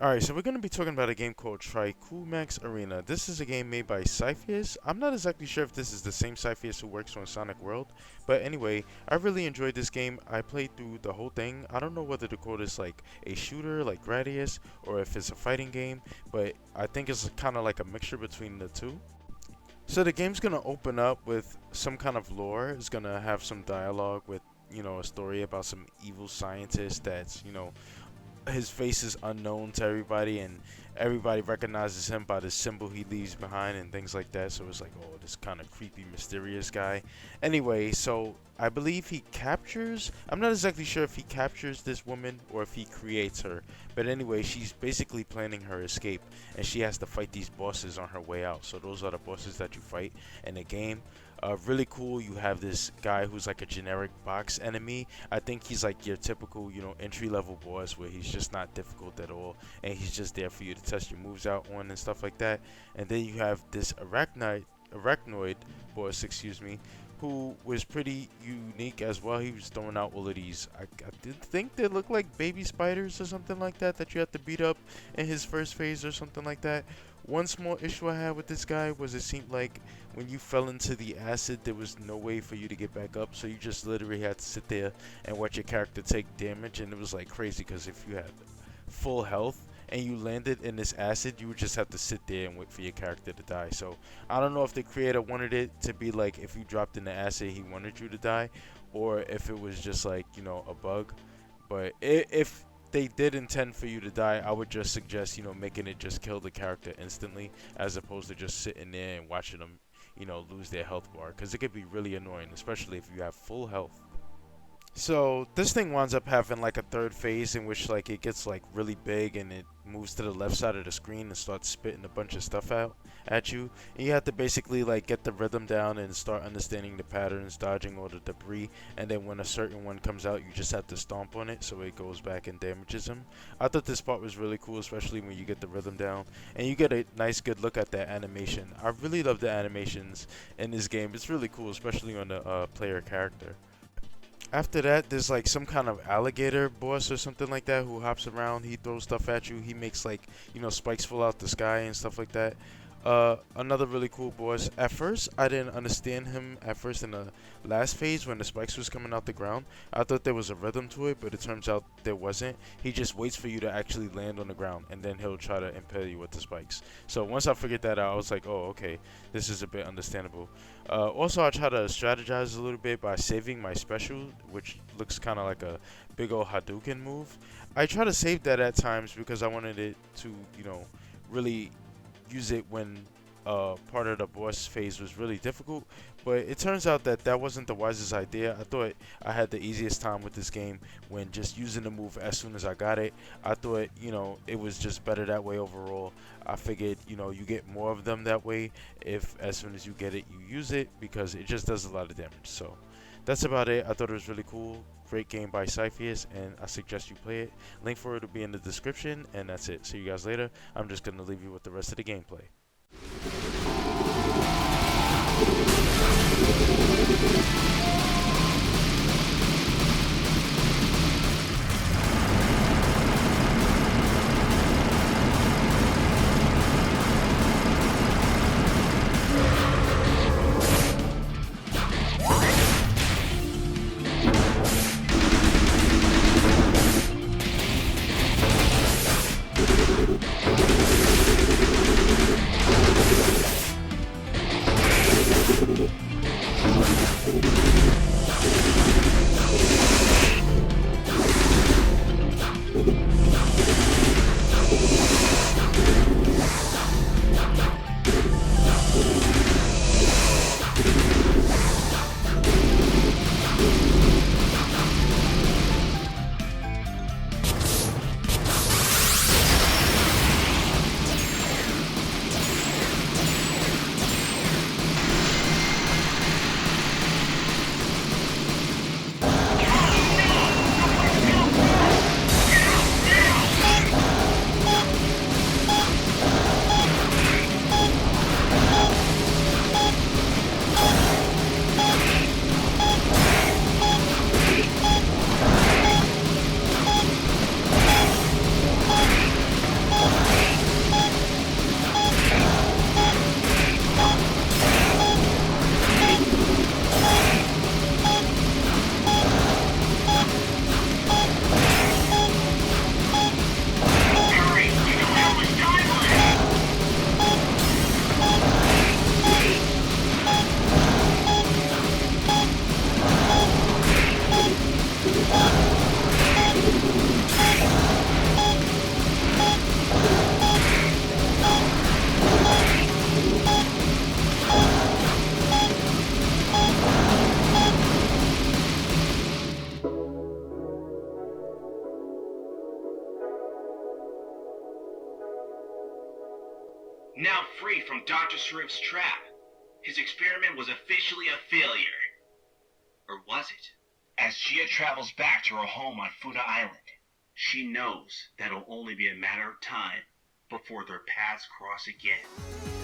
Alright, so we're going to be talking about a game called Trikumax Arena. This is a game made by Cypheus. I'm not exactly sure if this is the same Cypheus who works on Sonic World, but anyway, I really enjoyed this game. I played through the whole thing. I don't know whether to call this like a shooter like Gradius or if it's a fighting game, but I think it's kind of like a mixture between the two. So the game's going to open up with some kind of lore. It's going to have some dialogue with, a story about some evil scientist that's, his face is unknown to everybody and everybody recognizes him by the symbol he leaves behind and things like that. So it's like, oh, this kind of creepy mysterious guy. Anyway, so I believe he captures, I'm not exactly sure if he captures this woman or if he creates her, but anyway, she's basically planning her escape and she has to fight these bosses on her way out. So those are the bosses that you fight in the game. Really cool. You have this guy who's like a generic box enemy. I think he's like your typical, entry level boss where he's just not difficult at all, and he's just there for you to test your moves out on and stuff like that. And then you have this arachnoid boss, excuse me, who was pretty unique as well. He was throwing out all of these. I did think they look like baby spiders or something like that that you have to beat up in his first phase or something like that. One small issue I had with this guy was it seemed like when you fell into the acid, there was no way for you to get back up, so you just literally had to sit there and watch your character take damage, and it was like crazy because if you had full health and you landed in this acid, you would just have to sit there and wait for your character to die. So I don't know if the creator wanted it to be like if you dropped in the acid, he wanted you to die, or if it was just like, a bug. But if they did intend for you to die, I would just suggest, making it just kill the character instantly as opposed to just sitting there and watching them, lose their health bar, because it could be really annoying, especially if you have full health. So this thing winds up having like a third phase in which like it gets like really big and it moves to the left side of the screen and starts spitting a bunch of stuff out at you. And you have to basically like get the rhythm down and start understanding the patterns, dodging all the debris, and then when a certain one comes out, you just have to stomp on it so it goes back and damages him. I thought this part was really cool, especially when you get the rhythm down and you get a nice good look at that animation. I really love the animations in this game. It's really cool, especially on the player character. After that, there's like some kind of alligator boss or something like that who hops around. He throws stuff at you. He makes like, spikes fall out the sky and stuff like that. Another really cool boss. At first, I didn't understand him at first in the last phase when the spikes was coming out the ground. I thought there was a rhythm to it, but it turns out there wasn't. He just waits for you to actually land on the ground, and then he'll try to impale you with the spikes. So once I figured that out, I was like, oh, okay, this is a bit understandable. Also, I try to strategize a little bit by saving my special, which looks kind of like a big old Hadouken move. I try to save that at times because I wanted it to, really use it when part of the boss phase was really difficult, but it turns out that that wasn't the wisest idea. I thought I had the easiest time with this game when just using the move as soon as I got it. I thought, it was just better that way overall. I figured, you get more of them that way if as soon as you get it, you use it, because it just does a lot of damage. So that's about it. I thought it was really cool. Great game by Cypheus, and I suggest you play it. Link for it will be in the description, and that's it. See you guys later. I'm just going to leave you with the rest of the gameplay. Now free from Dr. Sharif's trap, his experiment was officially a failure. Or was it? As Gia travels back to her home on Funa Island, she knows that it'll only be a matter of time before their paths cross again.